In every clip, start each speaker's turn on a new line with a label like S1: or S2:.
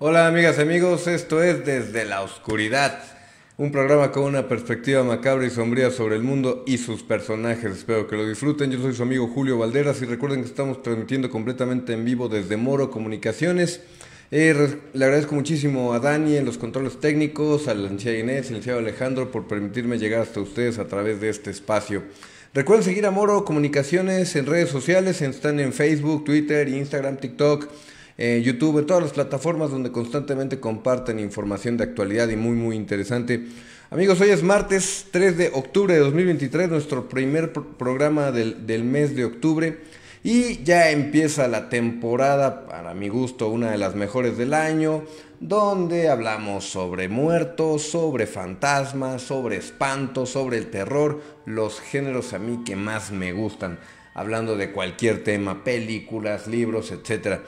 S1: Hola amigas y amigos, esto es Desde la Oscuridad, un programa con una perspectiva macabra y sombría sobre el mundo y sus personajes. Espero que lo disfruten. Yo soy su amigo Julio Valderas y recuerden que estamos transmitiendo completamente en vivo desde Moro Comunicaciones. Le agradezco muchísimo a Dani en los controles técnicos, al licenciado Inés, al licenciado Alejandro por permitirme llegar hasta ustedes a través de este espacio. Recuerden seguir a Moro Comunicaciones en redes sociales, están en Facebook, Twitter, Instagram, TikTok, YouTube, en todas las plataformas donde constantemente comparten información de actualidad y muy interesante. Amigos, hoy es martes 3 de octubre de 2023, nuestro primer programa del mes de octubre. Y ya empieza la temporada, para mi gusto, una de las mejores del año, donde hablamos sobre muertos, sobre fantasmas, sobre espantos, sobre el terror, los géneros a mí que más me gustan, hablando de cualquier tema, películas, libros, etcétera.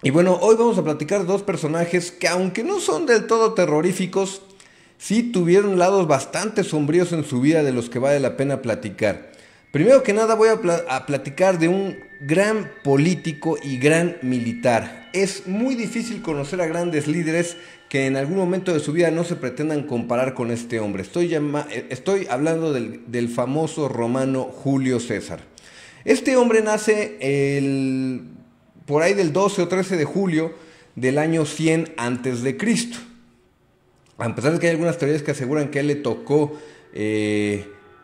S1: Y bueno, hoy vamos a platicar de dos personajes que, aunque no son del todo terroríficos, sí tuvieron lados bastante sombríos en su vida de los que vale la pena platicar. Primero que nada voy a platicar de un gran político y gran militar. Es muy difícil conocer a grandes líderes que en algún momento de su vida no se pretendan comparar con este hombre. Estoy hablando del famoso romano Julio César. Este hombre nace por ahí del 12 o 13 de julio del año 100 antes de Cristo. A pesar de que hay algunas teorías que aseguran que a él le tocó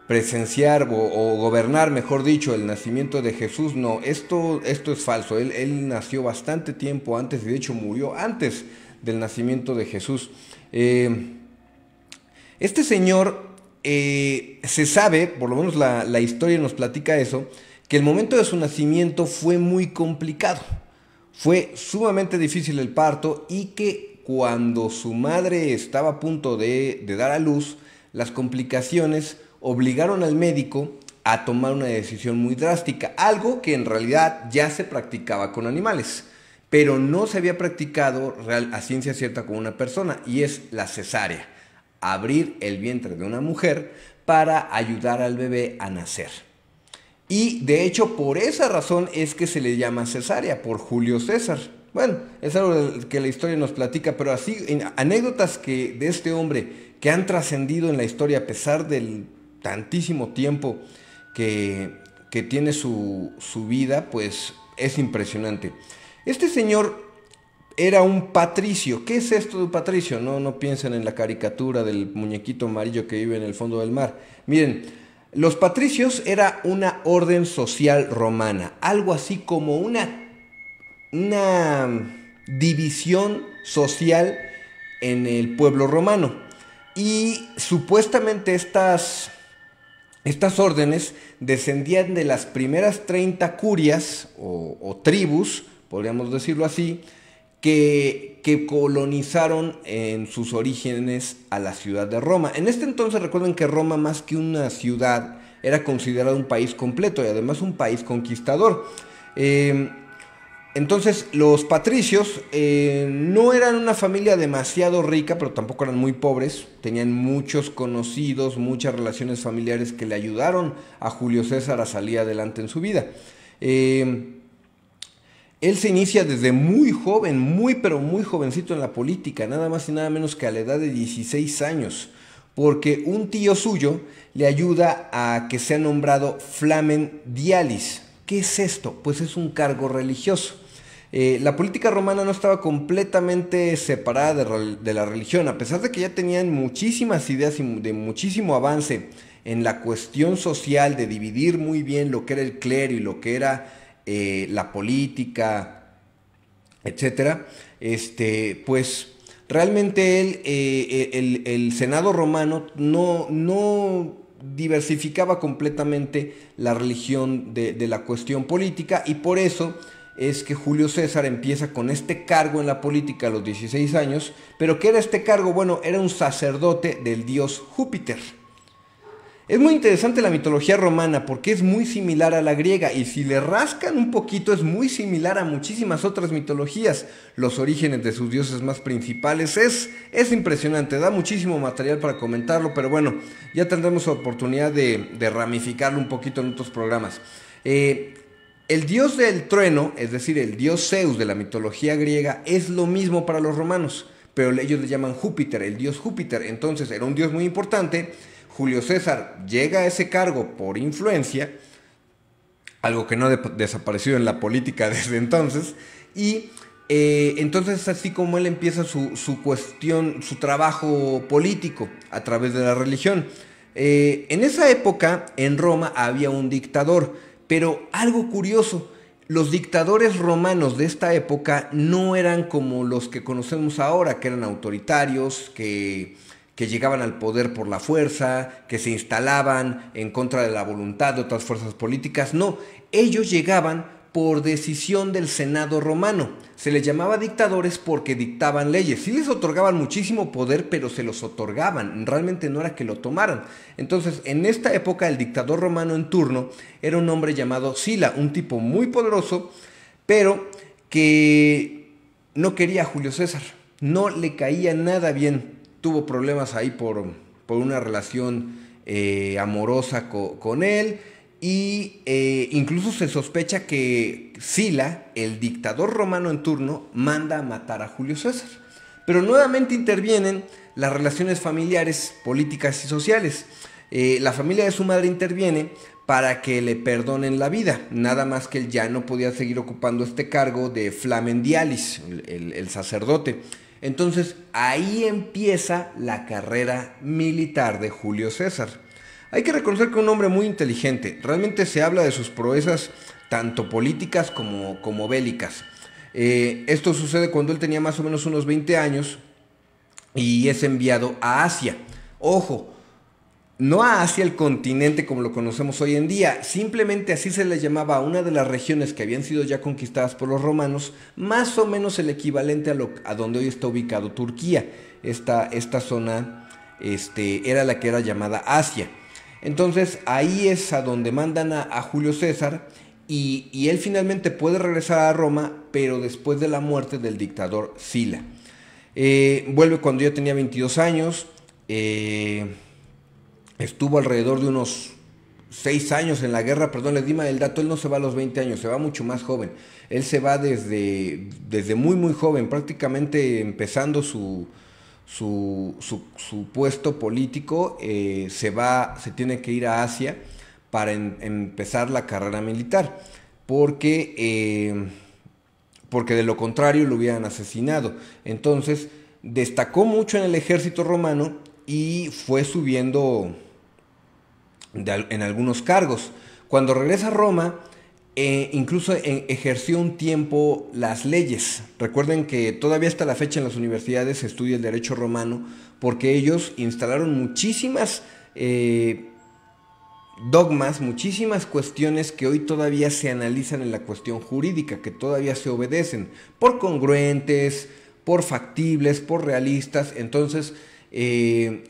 S1: presenciar o gobernar, mejor dicho, el nacimiento de Jesús, no, esto es falso. Él nació bastante tiempo antes y de hecho murió antes del nacimiento de Jesús. Este señor, se sabe, por lo menos la historia nos platica eso, que el momento de su nacimiento fue muy complicado. Fue sumamente difícil el parto y que cuando su madre estaba a punto de dar a luz, las complicaciones obligaron al médico a tomar una decisión muy drástica, algo que en realidad ya se practicaba con animales, pero no se había practicado a ciencia cierta con una persona, y es la cesárea, abrir el vientre de una mujer para ayudar al bebé a nacer. Y de hecho por esa razón es que se le llama cesárea, por Julio César. Bueno, es algo que la historia nos platica, pero así, anécdotas de este hombre que han trascendido en la historia a pesar del tantísimo tiempo que tiene su vida, pues es impresionante. Este señor era un patricio. ¿Qué es esto de un patricio? No piensen en la caricatura del muñequito amarillo que vive en el fondo del mar. Miren, los patricios era una orden social romana, algo así como una división social en el pueblo romano. Y supuestamente estas órdenes descendían de las primeras 30 curias o tribus, podríamos decirlo así, que colonizaron en sus orígenes a la ciudad de Roma. En este entonces recuerden que Roma, más que una ciudad, era considerado un país completo y además un país conquistador. Entonces los patricios no eran una familia demasiado rica, pero tampoco eran muy pobres. Tenían muchos conocidos, muchas relaciones familiares que le ayudaron a Julio César a salir adelante en su vida. Él se inicia desde muy joven, pero muy jovencito en la política, nada más y nada menos que a la edad de 16 años, porque un tío suyo le ayuda a que sea nombrado Flamen Dialis. ¿Qué es esto? Pues es un cargo religioso. La política romana no estaba completamente separada de la religión, a pesar de que ya tenían muchísimas ideas y de muchísimo avance en la cuestión social, de dividir muy bien lo que era el clero y lo que era la política, etcétera. Pues realmente el Senado romano no diversificaba completamente la religión de la cuestión política, y por eso es que Julio César empieza con este cargo en la política a los 16 años. ¿Pero qué era este cargo? Bueno, era un sacerdote del dios Júpiter. Es muy interesante la mitología romana porque es muy similar a la griega, y si le rascan un poquito es muy similar a muchísimas otras mitologías. Los orígenes de sus dioses más principales es impresionante, da muchísimo material para comentarlo, pero bueno, ya tendremos oportunidad de ramificarlo un poquito en otros programas. El dios del trueno, es decir, el dios Zeus de la mitología griega, es lo mismo para los romanos, pero ellos le llaman Júpiter, el dios Júpiter. Entonces era un dios muy importante. Julio César llega a ese cargo por influencia, algo que no desapareció en la política desde entonces, y entonces es así como él empieza su cuestión, su trabajo político a través de la religión. En esa época en Roma había un dictador, pero algo curioso, los dictadores romanos de esta época no eran como los que conocemos ahora, que eran autoritarios, que llegaban al poder por la fuerza, que se instalaban en contra de la voluntad de otras fuerzas políticas. No, ellos llegaban por decisión del Senado romano. Se les llamaba dictadores porque dictaban leyes. Sí les otorgaban muchísimo poder, pero se los otorgaban. Realmente no era que lo tomaran. Entonces, en esta época, el dictador romano en turno era un hombre llamado Sila, un tipo muy poderoso, pero que no quería a Julio César. No le caía nada bien. Tuvo problemas ahí por una relación amorosa con él. Y incluso se sospecha que Sila, el dictador romano en turno, manda a matar a Julio César. Pero nuevamente intervienen las relaciones familiares, políticas y sociales. La familia de su madre interviene para que le perdonen la vida, nada más que él ya no podía seguir ocupando este cargo de Flamen Dialis, el sacerdote. Entonces ahí empieza la carrera militar de Julio César. Hay que reconocer que es un hombre muy inteligente. Realmente se habla de sus proezas tanto políticas como bélicas. Esto sucede cuando él tenía más o menos unos 20 años y es enviado a Asia. Ojo, no a Asia el continente como lo conocemos hoy en día, simplemente así se le llamaba a una de las regiones que habían sido ya conquistadas por los romanos, más o menos el equivalente a donde hoy está ubicado Turquía. Esta zona era la que era llamada Asia. Entonces ahí es a donde mandan a Julio César y él finalmente puede regresar a Roma, pero después de la muerte del dictador Sila. Vuelve cuando ya tenía 22 años, estuvo alrededor de unos 6 años en la guerra, perdón, les di mal el dato, él no se va a los 20 años, se va mucho más joven. Él se va desde muy muy joven, prácticamente empezando su puesto político, se tiene que ir a Asia para empezar la carrera militar, porque de lo contrario lo hubieran asesinado. Entonces destacó mucho en el ejército romano y fue subiendo en algunos cargos. Cuando regresa a Roma, incluso ejerció un tiempo las leyes. Recuerden que todavía hasta la fecha en las universidades se estudia el derecho romano porque ellos instalaron muchísimas dogmas, muchísimas cuestiones que hoy todavía se analizan en la cuestión jurídica, que todavía se obedecen por congruentes, por factibles, por realistas. Entonces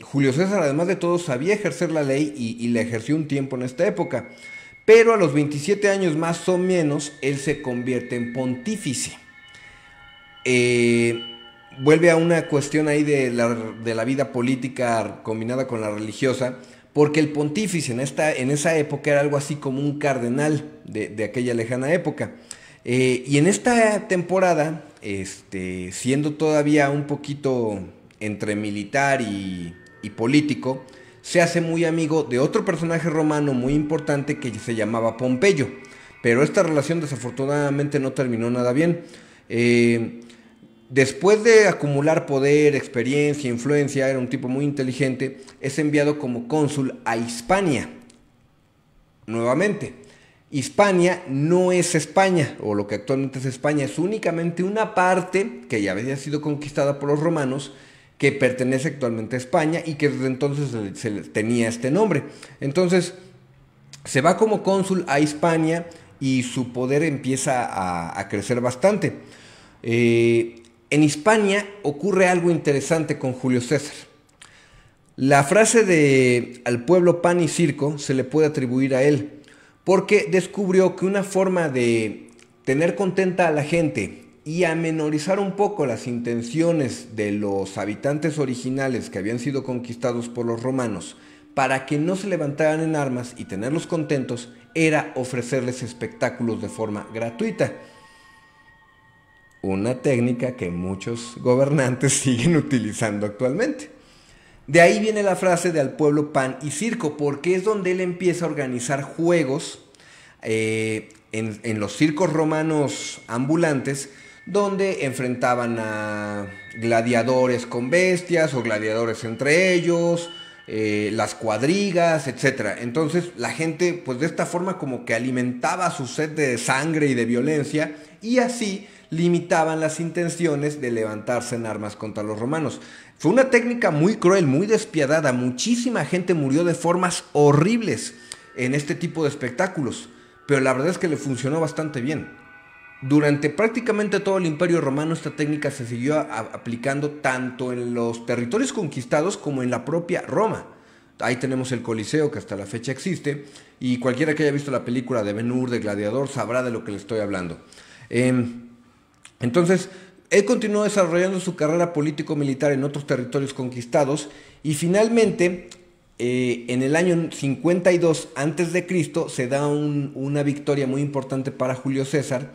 S1: Julio César, además de todo, sabía ejercer la ley y la ejerció un tiempo en esta época. Pero a los 27 años más o menos, él se convierte en pontífice. Vuelve a una cuestión ahí de la vida política combinada con la religiosa, porque el pontífice en esa época era algo así como un cardenal de aquella lejana época. Y en esta temporada, siendo todavía un poquito entre militar y político, se hace muy amigo de otro personaje romano muy importante que se llamaba Pompeyo. Pero esta relación desafortunadamente no terminó nada bien. Después de acumular poder, experiencia, influencia, era un tipo muy inteligente, es enviado como cónsul a Hispania. Nuevamente, Hispania no es España, o lo que actualmente es España, es únicamente una parte que ya había sido conquistada por los romanos, que pertenece actualmente a España y que desde entonces se tenía este nombre. Entonces se va como cónsul a Hispania y su poder empieza a crecer bastante. En Hispania ocurre algo interesante con Julio César. La frase de al pueblo pan y circo se le puede atribuir a él, porque descubrió que una forma de tener contenta a la gente y amenorizar un poco las intenciones de los habitantes originales que habían sido conquistados por los romanos para que no se levantaran en armas y tenerlos contentos, era ofrecerles espectáculos de forma gratuita. Una técnica que muchos gobernantes siguen utilizando actualmente. De ahí viene la frase de al pueblo pan y circo, porque es donde él empieza a organizar juegos en los circos romanos ambulantes, donde enfrentaban a gladiadores con bestias o gladiadores entre ellos, las cuadrigas, etc. Entonces la gente pues de esta forma como que alimentaba su sed de sangre y de violencia, y así limitaban las intenciones de levantarse en armas contra los romanos. Fue una técnica muy cruel, muy despiadada. Muchísima gente murió de formas horribles en este tipo de espectáculos, pero la verdad es que le funcionó bastante bien. Durante prácticamente todo el Imperio Romano esta técnica se siguió aplicando tanto en los territorios conquistados como en la propia Roma. Ahí tenemos el Coliseo, que hasta la fecha existe, y cualquiera que haya visto la película de Ben-Hur, de Gladiador, sabrá de lo que le estoy hablando. Entonces, él continuó desarrollando su carrera político-militar en otros territorios conquistados y finalmente, en el año 52 a.C., se da una victoria muy importante para Julio César.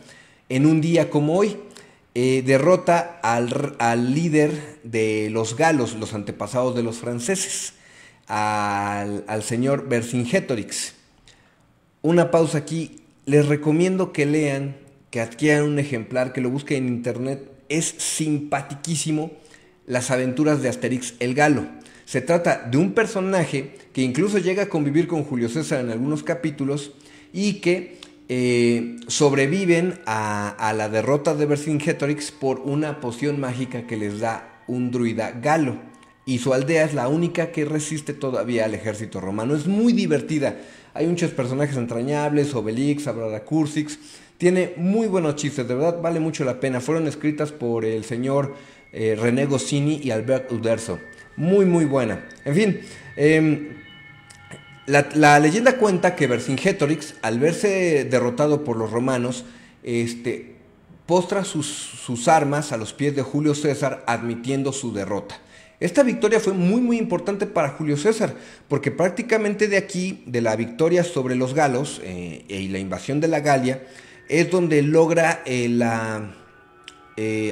S1: En un día como hoy, derrota al líder de los galos, los antepasados de los franceses, al señor Vercingétorix. Una pausa aquí. Les recomiendo que lean, que adquieran un ejemplar, que lo busquen en internet. Es simpaticísimo, Las aventuras de Asterix el Galo. Se trata de un personaje que incluso llega a convivir con Julio César en algunos capítulos y que sobreviven a la derrota de Vercingétorix por una poción mágica que les da un druida galo. Y su aldea es la única que resiste todavía al ejército romano. Es muy divertida. Hay muchos personajes entrañables, Obelix, Abradacursix. Tiene muy buenos chistes, de verdad vale mucho la pena. Fueron escritas por el señor René Goscinny y Albert Uderzo. Muy muy buena. En fin, la leyenda cuenta que Vercingétorix, al verse derrotado por los romanos, postra sus armas a los pies de Julio César, admitiendo su derrota. Esta victoria fue muy muy importante para Julio César, porque prácticamente de aquí, de la victoria sobre los galos y la invasión de la Galia, es donde logra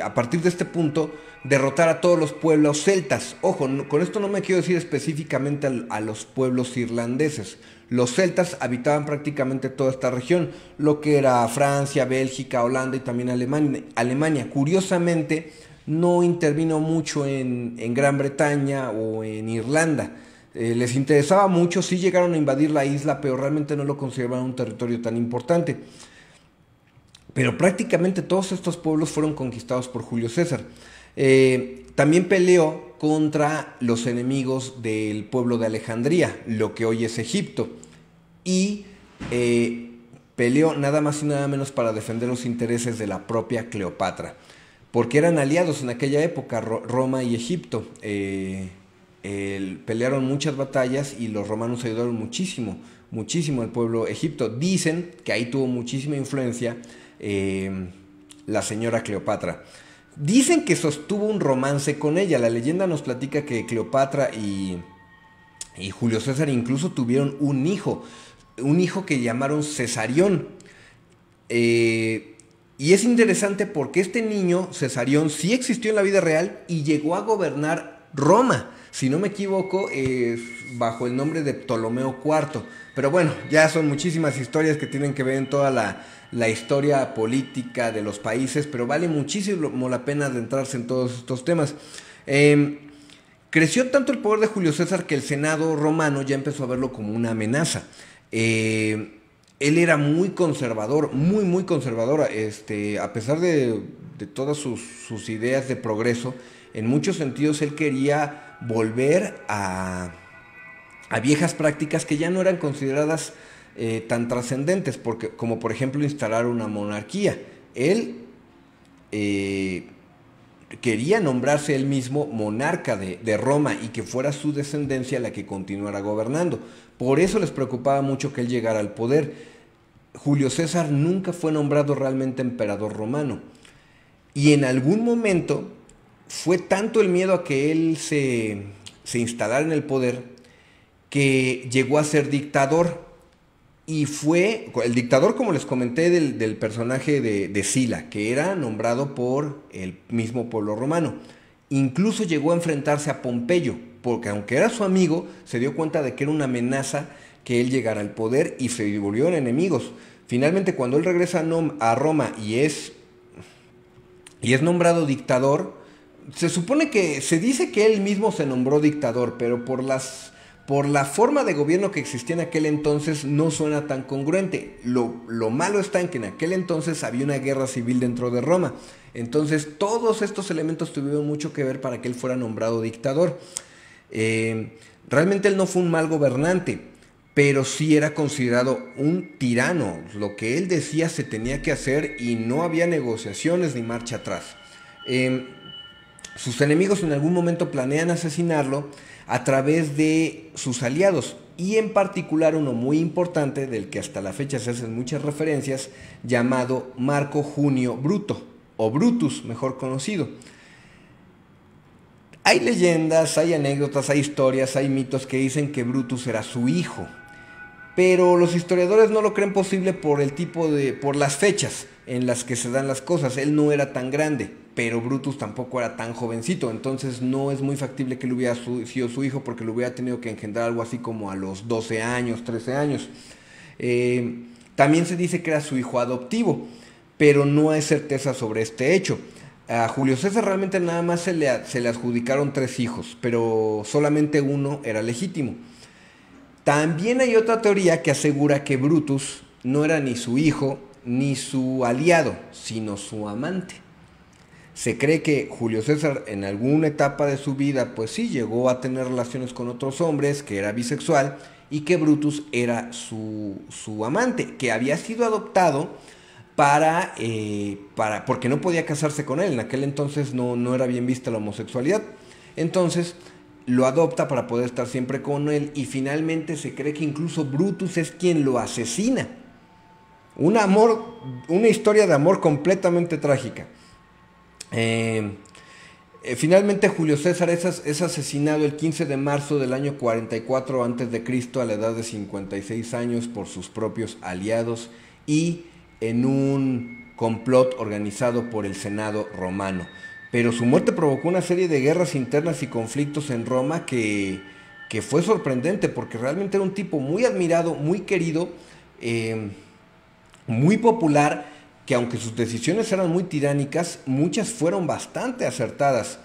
S1: a partir de este punto derrotar a todos los pueblos celtas. Ojo, con esto no me quiero decir específicamente a los pueblos irlandeses. Los celtas habitaban prácticamente toda esta región, lo que era Francia, Bélgica, Holanda y también Alemania. Curiosamente, no intervino mucho en Gran Bretaña o en Irlanda. Les interesaba mucho, sí llegaron a invadir la isla, pero realmente no lo consideraban un territorio tan importante. Pero prácticamente todos estos pueblos fueron conquistados por Julio César. También peleó contra los enemigos del pueblo de Alejandría, lo que hoy es Egipto. Y peleó nada más y nada menos para defender los intereses de la propia Cleopatra, porque eran aliados en aquella época, Roma y Egipto. Pelearon muchas batallas y los romanos ayudaron muchísimo al pueblo egipto. Dicen que ahí tuvo muchísima influencia la señora Cleopatra. Dicen que sostuvo un romance con ella. La leyenda nos platica que Cleopatra y Julio César incluso tuvieron un hijo que llamaron Cesarión. Y es interesante porque este niño, Cesarión, sí existió en la vida real y llegó a gobernar Roma, si no me equivoco, bajo el nombre de Ptolomeo IV. Pero bueno, ya son muchísimas historias que tienen que ver en toda la historia política de los países, pero vale muchísimo la pena adentrarse en todos estos temas. Creció tanto el poder de Julio César que el Senado romano ya empezó a verlo como una amenaza. Él era muy conservador, muy conservador, a pesar de todas sus ideas de progreso. En muchos sentidos él quería volver a viejas prácticas que ya no eran consideradas tan trascendentes, como por ejemplo instalar una monarquía. Él quería nombrarse él mismo monarca de Roma y que fuera su descendencia la que continuara gobernando. Por eso les preocupaba mucho que él llegara al poder. Julio César nunca fue nombrado realmente emperador romano. Y en algún momento fue tanto el miedo a que él se instalara en el poder que llegó a ser dictador. Y fue el dictador, como les comenté, del personaje de Sila, que era nombrado por el mismo pueblo romano. Incluso llegó a enfrentarse a Pompeyo, porque aunque era su amigo, se dio cuenta de que era una amenaza que él llegara al poder y se volvieron enemigos. Finalmente, cuando él regresa a Roma y es nombrado dictador, se supone que se dice que él mismo se nombró dictador, pero por la forma de gobierno que existía en aquel entonces no suena tan congruente. Lo malo está en que en aquel entonces había una guerra civil dentro de Roma. Entonces todos estos elementos tuvieron mucho que ver para que él fuera nombrado dictador. Realmente él no fue un mal gobernante, pero sí era considerado un tirano. Lo que él decía se tenía que hacer y no había negociaciones ni marcha atrás. Sus enemigos en algún momento planean asesinarlo a través de sus aliados, y en particular uno muy importante del que hasta la fecha se hacen muchas referencias, llamado Marco Junio Bruto, o Brutus mejor conocido. Hay leyendas, hay anécdotas, hay historias, hay mitos que dicen que Brutus era su hijo, pero los historiadores no lo creen posible por las fechas en las que se dan las cosas. Él no era tan grande, pero Brutus tampoco era tan jovencito, entonces no es muy factible que él hubiera sido su hijo, porque lo hubiera tenido que engendrar algo así como a los 12 años, 13 años. También se dice que era su hijo adoptivo, pero no hay certeza sobre este hecho. A Julio César realmente nada más se le adjudicaron 3 hijos, pero solamente uno era legítimo. También hay otra teoría que asegura que Brutus no era ni su hijo ni su aliado, sino su amante. Se cree que Julio César en alguna etapa de su vida, pues sí, llegó a tener relaciones con otros hombres, que era bisexual, y que Brutus era su amante, que había sido adoptado porque no podía casarse con él. En aquel entonces no era bien vista la homosexualidad. Entonces lo adopta para poder estar siempre con él, y finalmente se cree que incluso Brutus es quien lo asesina. Una historia de amor completamente trágica. Finalmente Julio César es asesinado el 15 de marzo del año 44 a.C. a la edad de 56 años por sus propios aliados y en un complot organizado por el Senado romano. Pero su muerte provocó una serie de guerras internas y conflictos en Roma que fue sorprendente, porque realmente era un tipo muy admirado, muy querido, muy popular, que aunque sus decisiones eran muy tiránicas, muchas fueron bastante acertadas.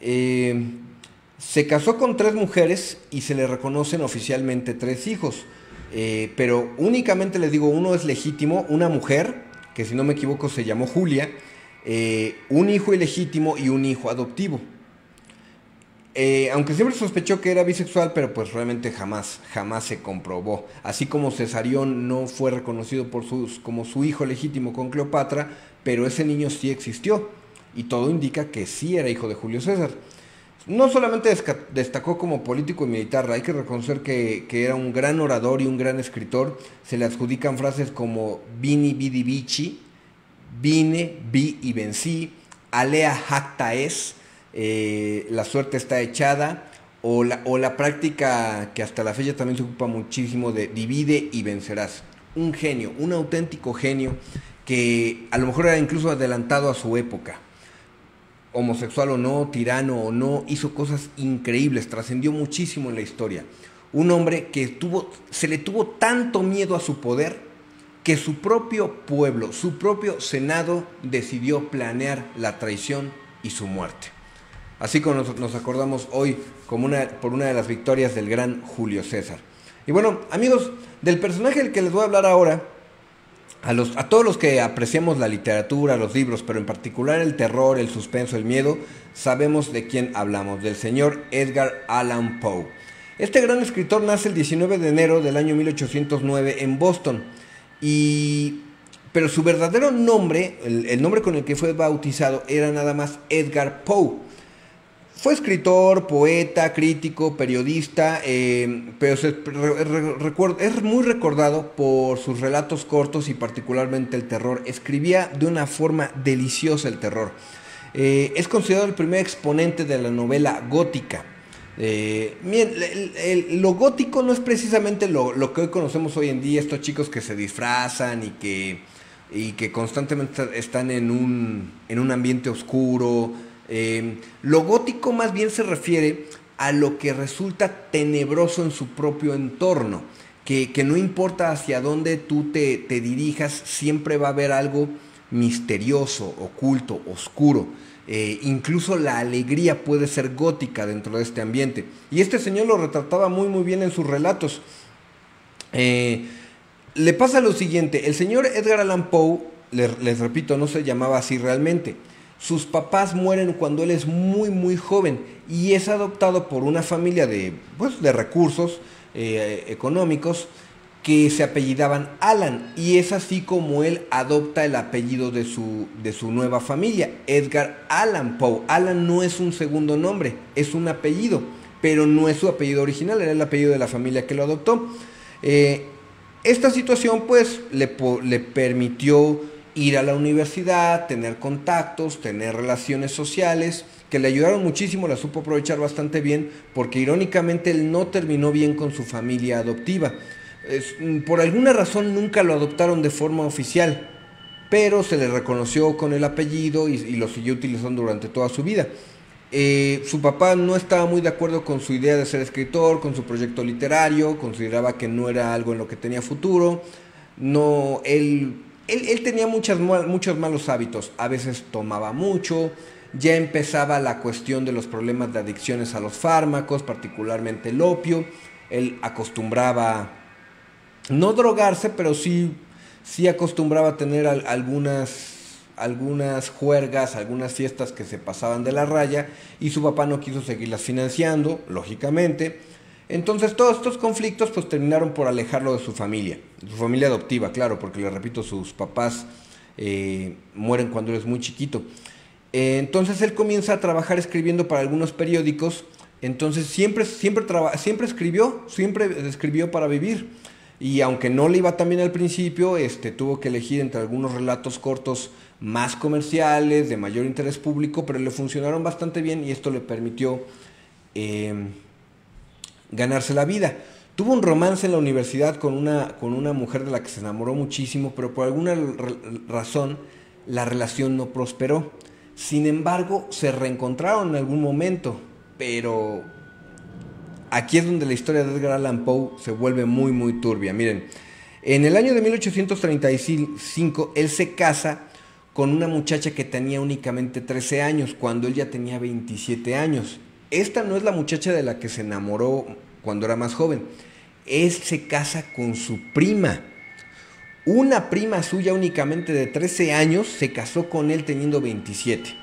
S1: Se casó con 3 mujeres y se le reconocen oficialmente 3 hijos, pero únicamente les digo, uno es legítimo, una mujer, que si no me equivoco se llamó Julia, un hijo ilegítimo y un hijo adoptivo. Aunque siempre sospechó que era bisexual, pero pues realmente jamás se comprobó. Así como Cesarión no fue reconocido como su hijo legítimo con Cleopatra, pero ese niño sí existió, y todo indica que sí era hijo de Julio César. No solamente destacó como político y militar, hay que reconocer que era un gran orador y un gran escritor. Se le adjudican frases como Vini, vidi, vici, vine, vi y vencí, alea jacta es, la suerte está echada, o la práctica que hasta la fecha también se ocupa muchísimo de divide y vencerás. Un genio, un auténtico genio, que a lo mejor era incluso adelantado a su época. Homosexual o no, tirano o no, hizo cosas increíbles, trascendió muchísimo en la historia. Un hombre que se le tuvo tanto miedo a su poder, que su propio pueblo, su propio senado decidió planear la traición y su muerte. Así como nos acordamos hoy por una de las victorias del gran Julio César. Y bueno, amigos, del personaje del que les voy a hablar ahora, a todos los que apreciamos la literatura, los libros, pero en particular el terror, el suspenso, el miedo, sabemos de quién hablamos, del señor Edgar Allan Poe. Este gran escritor nace el 19 de enero del año 1809 en Boston, pero su verdadero nombre, el nombre con el que fue bautizado, era nada más Edgar Poe. Fue escritor, poeta, crítico, periodista, pero es muy recordado por sus relatos cortos y particularmente el terror. Escribía de una forma deliciosa el terror. Es considerado el primer exponente de la novela gótica. Bien, lo gótico no es precisamente lo que hoy conocemos hoy en día, estos chicos que se disfrazan y que constantemente están en un ambiente oscuro. Lo gótico más bien se refiere a lo que resulta tenebroso en su propio entorno, que no importa hacia dónde tú te dirijas, siempre va a haber algo misterioso, oculto, oscuro. Incluso la alegría puede ser gótica dentro de este ambiente. Y este señor lo retrataba muy muy bien en sus relatos. Eh, Le pasa lo siguiente, el señor Edgar Allan Poe, les repito, no se llamaba así realmente. Sus papás mueren cuando él es muy muy joven y es adoptado por una familia de recursos económicos que se apellidaban Allan, y es así como él adopta el apellido de su nueva familia, Edgar Allan Poe. Allan no es un segundo nombre, es un apellido, pero no es su apellido original, era el apellido de la familia que lo adoptó. Eh, Esta situación pues le permitió ir a la universidad, tener contactos, tener relaciones sociales, que le ayudaron muchísimo, la supo aprovechar bastante bien, porque irónicamente él no terminó bien con su familia adoptiva. Por alguna razón nunca lo adoptaron de forma oficial, pero se le reconoció con el apellido y lo siguió utilizando durante toda su vida. Su papá no estaba muy de acuerdo con su idea de ser escritor, con su proyecto literario, consideraba que no era algo en lo que tenía futuro. No, él tenía muchos malos hábitos, a veces tomaba mucho, ya empezaba la cuestión de los problemas de adicciones a los fármacos, particularmente el opio. Él acostumbraba no drogarse, pero sí acostumbraba a tener algunas juergas, algunas fiestas que se pasaban de la raya, y su papá no quiso seguirlas financiando, lógicamente. Entonces todos estos conflictos pues terminaron por alejarlo de su familia adoptiva, claro, porque le repito, sus papás mueren cuando él es muy chiquito. Entonces él comienza a trabajar escribiendo para algunos periódicos. Entonces siempre escribió para vivir. Y aunque no le iba tan bien al principio, tuvo que elegir entre algunos relatos cortos más comerciales, de mayor interés público, pero le funcionaron bastante bien y esto le permitió eh, ganarse la vida. Tuvo un romance en la universidad con una mujer de la que se enamoró muchísimo, pero por alguna razón la relación no prosperó. Sin embargo, se reencontraron en algún momento, pero aquí es donde la historia de Edgar Allan Poe se vuelve muy muy turbia. Miren, en el año de 1835 él se casa con una muchacha que tenía únicamente 13 años, cuando él ya tenía 27 años. Esta no es la muchacha de la que se enamoró cuando era más joven. Él se casa con su prima. Una prima suya únicamente de 13 años se casó con él teniendo 27.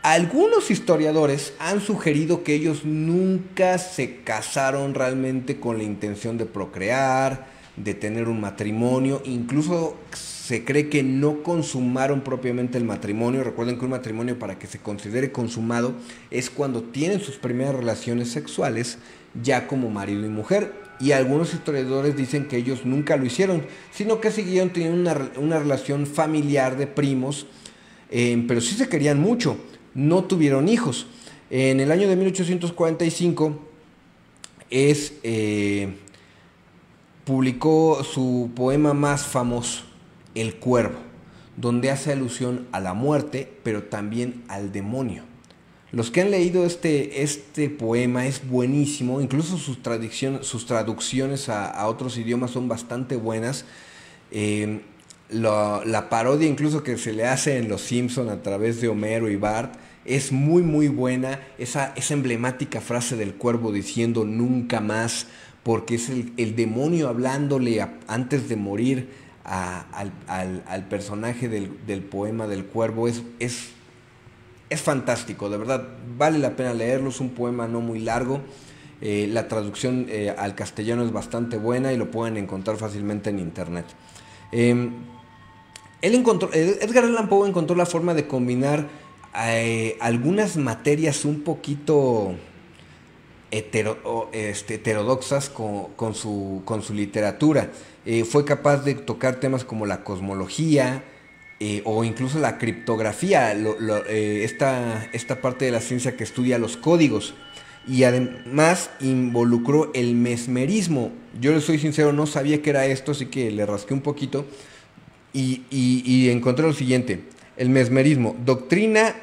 S1: Algunos historiadores han sugerido que ellos nunca se casaron realmente con la intención de procrear, de tener un matrimonio. Incluso se cree que no consumaron propiamente el matrimonio. Recuerden que un matrimonio, para que se considere consumado, es cuando tienen sus primeras relaciones sexuales ya como marido y mujer. Y algunos historiadores dicen que ellos nunca lo hicieron, sino que siguieron teniendo una relación familiar de primos, pero sí se querían mucho. No tuvieron hijos. En el año de 1845 publicó su poema más famoso, El Cuervo, donde hace alusión a la muerte, pero también al demonio. Los que han leído este poema es buenísimo, incluso sus traducciones a otros idiomas son bastante buenas. La parodia incluso que se le hace en Los Simpson a través de Homero y Bart es muy muy buena. Esa emblemática frase del cuervo diciendo nunca más, porque es el demonio hablándole antes de morir al personaje del poema del cuervo. Es fantástico, de verdad, vale la pena leerlo. Es un poema no muy largo. La traducción al castellano es bastante buena y lo pueden encontrar fácilmente en internet. Edgar Allan Poe encontró la forma de combinar algunas materias un poquito heterodoxas con su literatura. Fue capaz de tocar temas como la cosmología o incluso la criptografía, esta parte de la ciencia que estudia los códigos. y además involucró el mesmerismo. Yo les soy sincero, no sabía que era esto, así que le rasqué un poquito y encontré lo siguiente: el mesmerismo, doctrina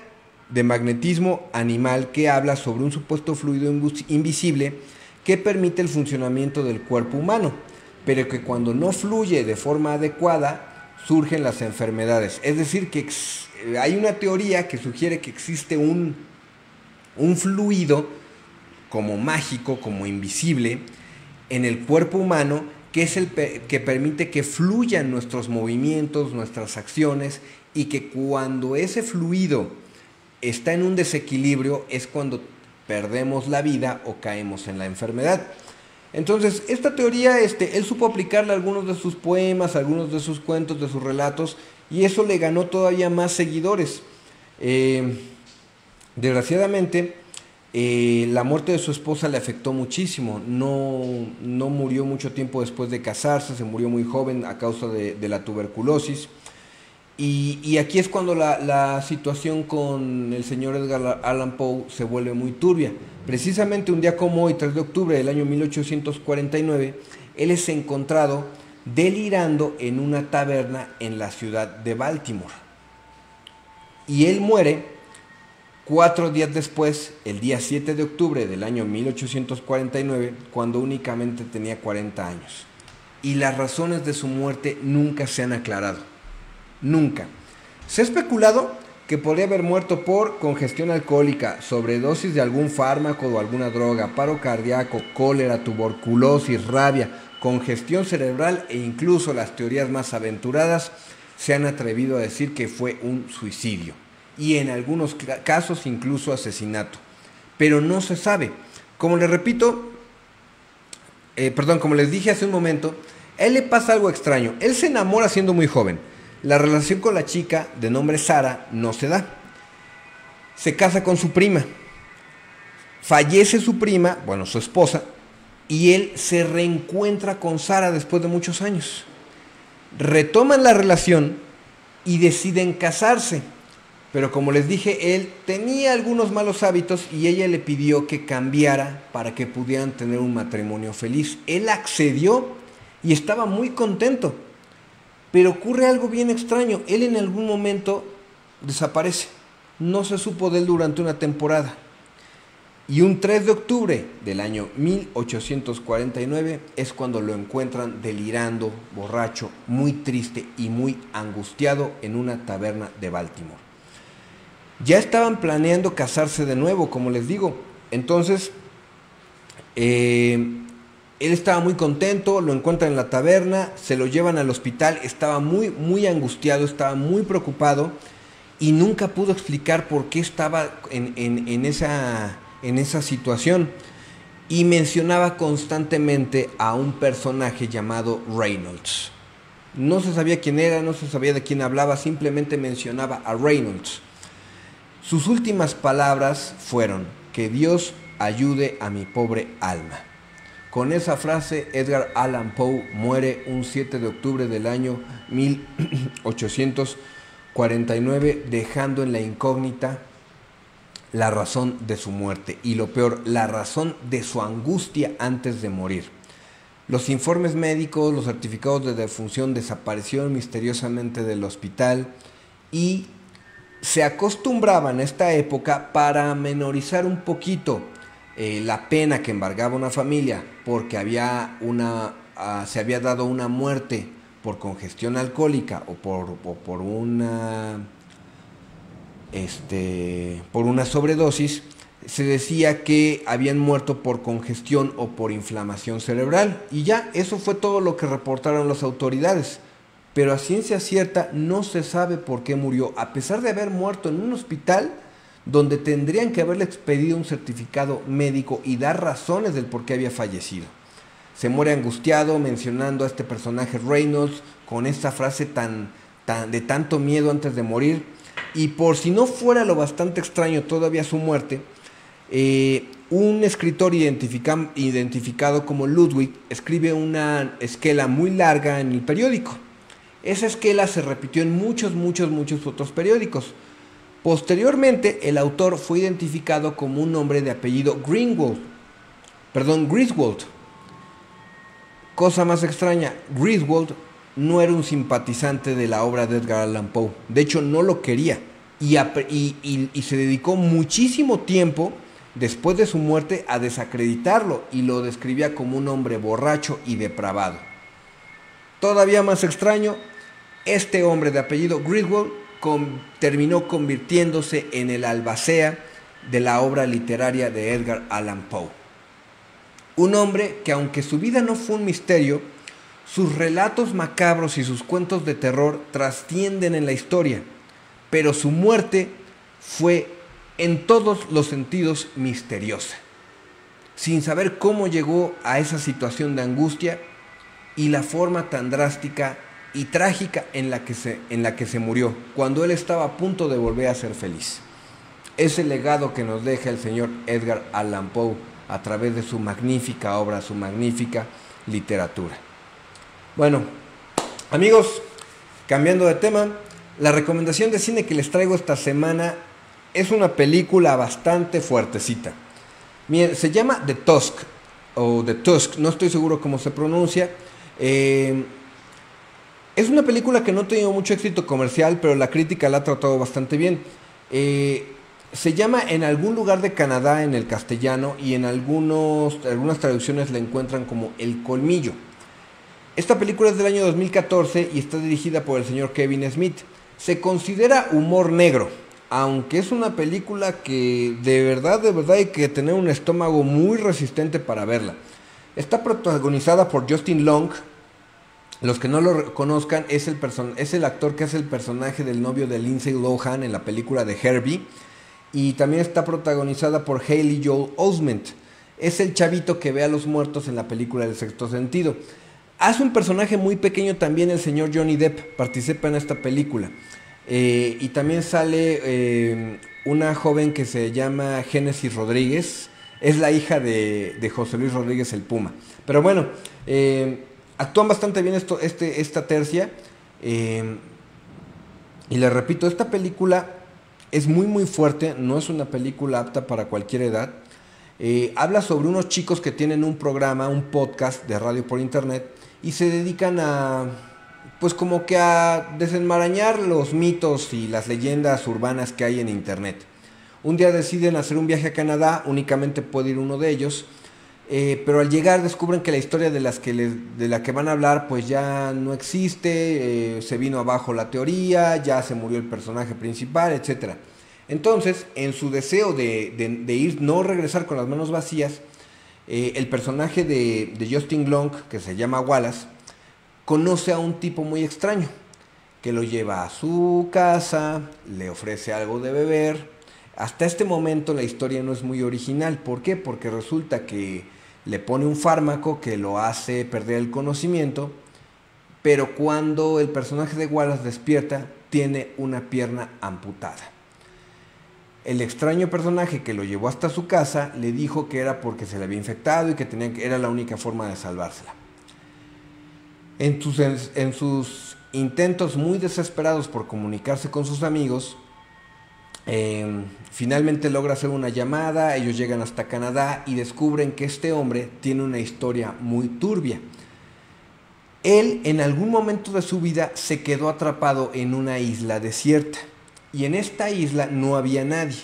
S1: de magnetismo animal que habla sobre un supuesto fluido invisible que permite el funcionamiento del cuerpo humano, pero que cuando no fluye de forma adecuada surgen las enfermedades. Es decir, que hay una teoría que sugiere que existe un fluido como mágico, como invisible, en el cuerpo humano, que es el que permite que fluyan nuestros movimientos, nuestras acciones, y que cuando ese fluido está en un desequilibrio es cuando perdemos la vida o caemos en la enfermedad. Entonces, esta teoría, él supo aplicarla a algunos de sus poemas, a algunos de sus cuentos, de sus relatos, y eso le ganó todavía más seguidores. Desgraciadamente, la muerte de su esposa le afectó muchísimo. No murió mucho tiempo después de casarse, se murió muy joven a causa de la tuberculosis. Y aquí es cuando la situación con el señor Edgar Allan Poe se vuelve muy turbia. Precisamente un día como hoy, 3 de octubre del año 1849, él es encontrado delirando en una taberna en la ciudad de Baltimore. Y él muere 4 días después, el día 7 de octubre del año 1849, cuando únicamente tenía 40 años. Y las razones de su muerte nunca se han aclarado. Nunca. Se ha especulado que podría haber muerto por congestión alcohólica, sobredosis de algún fármaco o alguna droga, paro cardíaco, cólera, tuberculosis, rabia, congestión cerebral, e incluso las teorías más aventuradas se han atrevido a decir que fue un suicidio y en algunos casos incluso asesinato. Pero no se sabe. Como les repito, como les dije hace un momento, a él le pasa algo extraño. Él se enamora siendo muy joven. La relación con la chica de nombre Sara no se da. Se casa con su prima. Fallece su prima, bueno, su esposa, y él se reencuentra con Sara después de muchos años. Retoman la relación y deciden casarse. Pero como les dije, él tenía algunos malos hábitos y ella le pidió que cambiara para que pudieran tener un matrimonio feliz. Él accedió y estaba muy contento. Pero ocurre algo bien extraño. Él en algún momento desaparece. No se supo de él durante una temporada. Y un 3 de octubre del año 1849 es cuando lo encuentran delirando, borracho, muy triste y muy angustiado en una taberna de Baltimore. Ya estaban planeando casarse de nuevo, como les digo. Entonces, él estaba muy contento, lo encuentran en la taberna, se lo llevan al hospital, estaba muy, muy angustiado, estaba muy preocupado y nunca pudo explicar por qué estaba en esa situación. Y mencionaba constantemente a un personaje llamado Reynolds. No se sabía quién era, no se sabía de quién hablaba, simplemente mencionaba a Reynolds. Sus últimas palabras fueron: que Dios ayude a mi pobre alma. Con esa frase, Edgar Allan Poe muere un 7 de octubre del año 1849, dejando en la incógnita la razón de su muerte y, lo peor, la razón de su angustia antes de morir. Los informes médicos, los certificados de defunción desaparecieron misteriosamente del hospital y se acostumbraba en esta época, para menorizar un poquito la pena que embargaba una familia porque se había dado una muerte por congestión alcohólica o por una sobredosis, se decía que habían muerto por congestión o por inflamación cerebral, y ya, eso fue todo lo que reportaron las autoridades. Pero a ciencia cierta no se sabe por qué murió, a pesar de haber muerto en un hospital donde tendrían que haberle expedido un certificado médico y dar razones del por qué había fallecido. Se muere angustiado, mencionando a este personaje Reynolds, con esta frase de tanto miedo antes de morir. Y por si no fuera lo bastante extraño todavía su muerte, un escritor identificado como Ludwig escribe una esquela muy larga en el periódico. Esa esquela se repitió en muchos otros periódicos. Posteriormente, el autor fue identificado como un hombre de apellido Griswold. Cosa más extraña, Griswold no era un simpatizante de la obra de Edgar Allan Poe. De hecho, no lo quería. Y se dedicó muchísimo tiempo, después de su muerte, a desacreditarlo. Y lo describía como un hombre borracho y depravado. Todavía más extraño, este hombre de apellido Griswold terminó convirtiéndose en el albacea de la obra literaria de Edgar Allan Poe. Un hombre que, aunque su vida no fue un misterio, sus relatos macabros y sus cuentos de terror trascienden en la historia, pero su muerte fue en todos los sentidos misteriosa. Sin saber cómo llegó a esa situación de angustia y la forma tan drástica y trágica en la que se murió, cuando él estaba a punto de volver a ser feliz. Es el legado que nos deja el señor Edgar Allan Poe a través de su magnífica obra, su magnífica literatura. Bueno, amigos, cambiando de tema, la recomendación de cine que les traigo esta semana es una película bastante fuertecita. Miren, se llama The Tusk, o The Tusk, no estoy seguro cómo se pronuncia. Es una película que no ha tenido mucho éxito comercial, pero la crítica la ha tratado bastante bien. Se llama En algún lugar de Canadá en el castellano, y en algunas traducciones la encuentran como El Colmillo. Esta película es del año 2014 y está dirigida por el señor Kevin Smith. Se considera humor negro, aunque es una película que de verdad hay que tener un estómago muy resistente para verla. Está protagonizada por Justin Long. Los que no lo conozcan, es el actor que hace el personaje del novio de Lindsay Lohan en la película de Herbie. Y también está protagonizada por Haley Joel Osment. Es el chavito que ve a los muertos en la película del Sexto Sentido. Hace un personaje muy pequeño también el señor Johnny Depp, participa en esta película. Y también sale una joven que se llama Génesis Rodríguez. Es la hija de José Luis Rodríguez el Puma. Pero bueno, actúan bastante bien esta tercia. Y les repito, esta película es muy fuerte, no es una película apta para cualquier edad. Habla sobre unos chicos que tienen un programa, un podcast de radio por internet, y se dedican pues como que a desenmarañar los mitos y las leyendas urbanas que hay en internet. Un día deciden hacer un viaje a Canadá, únicamente puede ir uno de ellos, pero al llegar descubren que la historia de la que van a hablar pues ya no existe, se vino abajo la teoría, ya se murió el personaje principal, etc. Entonces, en su deseo de ir, no regresar con las manos vacías, el personaje de Justin Long, que se llama Wallace, conoce a un tipo muy extraño, que lo lleva a su casa, le ofrece algo de beber. Hasta este momento la historia no es muy original. ¿Por qué? Porque resulta que le pone un fármaco que lo hace perder el conocimiento, pero cuando el personaje de Wallace despierta, tiene una pierna amputada. El extraño personaje que lo llevó hasta su casa le dijo que era porque se le había infectado y que era la única forma de salvársela. En sus intentos muy desesperados por comunicarse con sus amigos, finalmente logra hacer una llamada. Ellos llegan hasta Canadá y descubren que este hombre tiene una historia muy turbia. Él en algún momento de su vida se quedó atrapado en una isla desierta, y en esta isla no había nadie.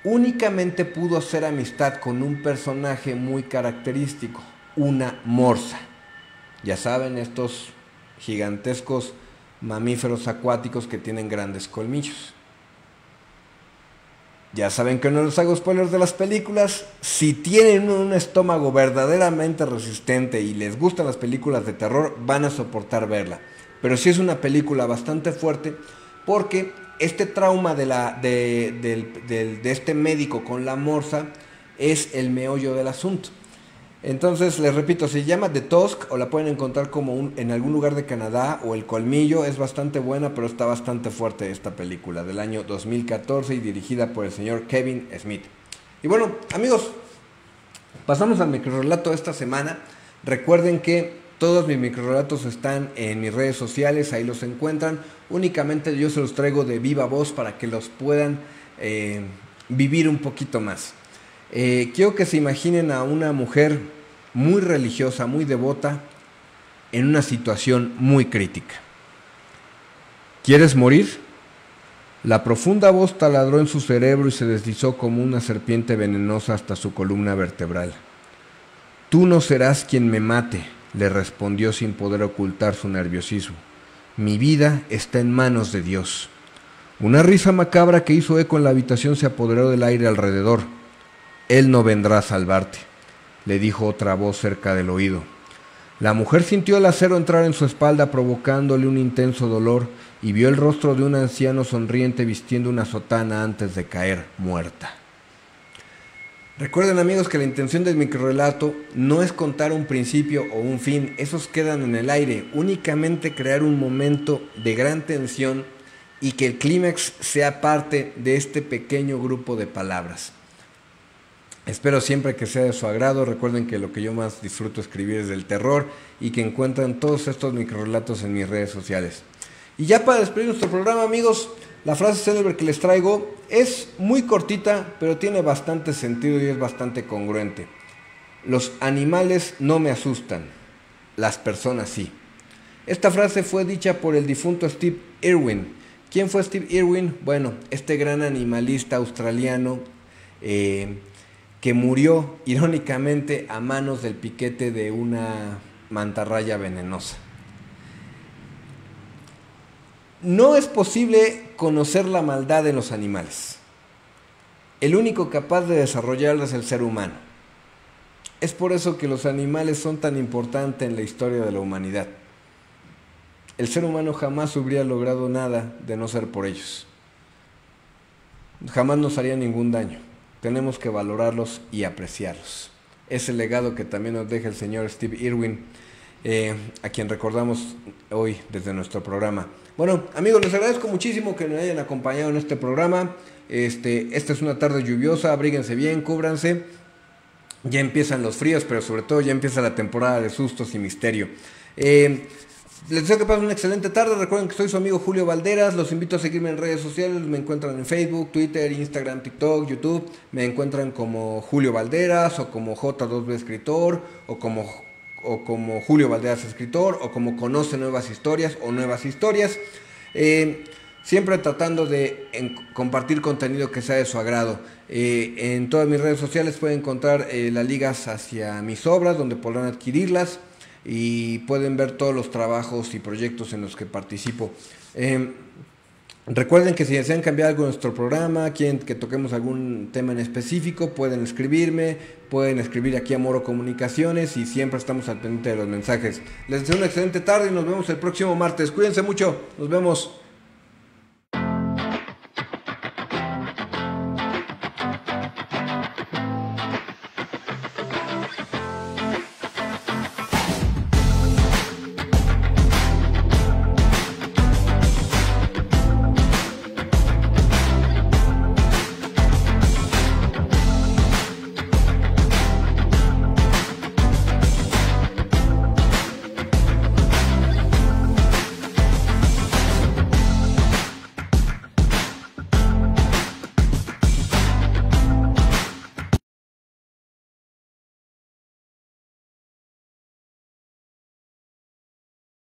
S1: Únicamente pudo hacer amistad con un personaje muy característico, una morsa. Ya saben, estos gigantescos mamíferos acuáticos que tienen grandes colmillos. Ya saben que no les hago spoilers de las películas. Si tienen un estómago verdaderamente resistente y les gustan las películas de terror, van a soportar verla. Pero sí es una película bastante fuerte, porque este trauma de este médico con la morsa es el meollo del asunto. Entonces, les repito, se llama The Tusk, o la pueden encontrar como En algún lugar de Canadá, o El Colmillo. Es bastante buena, pero está bastante fuerte esta película, del año 2014 y dirigida por el señor Kevin Smith. Y bueno, amigos, pasamos al microrelato de esta semana. Recuerden que Todos mis microrelatos están en mis redes sociales, ahí los encuentran. Únicamente yo se los traigo de viva voz para que los puedan vivir un poquito más. Quiero que se imaginen a una mujer muy religiosa, muy devota, en una situación muy crítica. ¿Quieres morir? La profunda voz taladró en su cerebro y se deslizó como una serpiente venenosa hasta su columna vertebral. Tú no serás quien me mate, le respondió sin poder ocultar su nerviosismo. Mi vida está en manos de Dios. Una risa macabra que hizo eco en la habitación se apoderó del aire alrededor. Él no vendrá a salvarte, le dijo otra voz cerca del oído. La mujer sintió el acero entrar en su espalda provocándole un intenso dolor y vio el rostro de un anciano sonriente vistiendo una sotana antes de caer muerta. Recuerden, amigos, que la intención del microrrelato no es contar un principio o un fin, esos quedan en el aire, únicamente crear un momento de gran tensión y que el clímax sea parte de este pequeño grupo de palabras. Espero siempre que sea de su agrado. Recuerden que lo que yo más disfruto escribir es del terror y que encuentran todos estos microrelatos en mis redes sociales. Y ya para despedir nuestro programa, amigos, la frase célebre que les traigo es muy cortita, pero tiene bastante sentido y es bastante congruente. Los animales no me asustan, las personas sí. Esta frase fue dicha por el difunto Steve Irwin. ¿Quién fue Steve Irwin? Bueno, este gran animalista australiano que murió irónicamente a manos del piquete de una mantarraya venenosa. No es posible conocer la maldad en los animales. El único capaz de desarrollarla es el ser humano. Es por eso que los animales son tan importantes en la historia de la humanidad. El ser humano jamás hubiera logrado nada de no ser por ellos. Jamás nos haría ningún daño. Tenemos que valorarlos y apreciarlos. Es el legado que también nos deja el señor Steve Irwin, a quien recordamos hoy desde nuestro programa. Bueno, amigos, les agradezco muchísimo que me hayan acompañado en este programa. Esta es una tarde lluviosa, abríguense bien, cúbranse. Ya empiezan los fríos, pero sobre todo ya empieza la temporada de sustos y misterio. Les deseo que pasen una excelente tarde. Recuerden que soy su amigo Julio Valderas. Los invito a seguirme en redes sociales. Me encuentran en Facebook, Twitter, Instagram, TikTok, YouTube. Me encuentran como Julio Valderas o como J2B Escritor o como Julio Valderas Escritor o como Conoce Nuevas Historias o Nuevas Historias. Siempre tratando de compartir contenido que sea de su agrado. En todas mis redes sociales pueden encontrar las ligas hacia mis obras donde podrán adquirirlas. Y pueden ver todos los trabajos y proyectos en los que participo. Recuerden que si desean cambiar algo en nuestro programa, quieren que toquemos algún tema en específico, pueden escribirme, pueden escribir aquí a Moro Comunicaciones y siempre estamos al pendiente de los mensajes. Les deseo una excelente tarde y nos vemos el próximo martes. Cuídense mucho, nos vemos.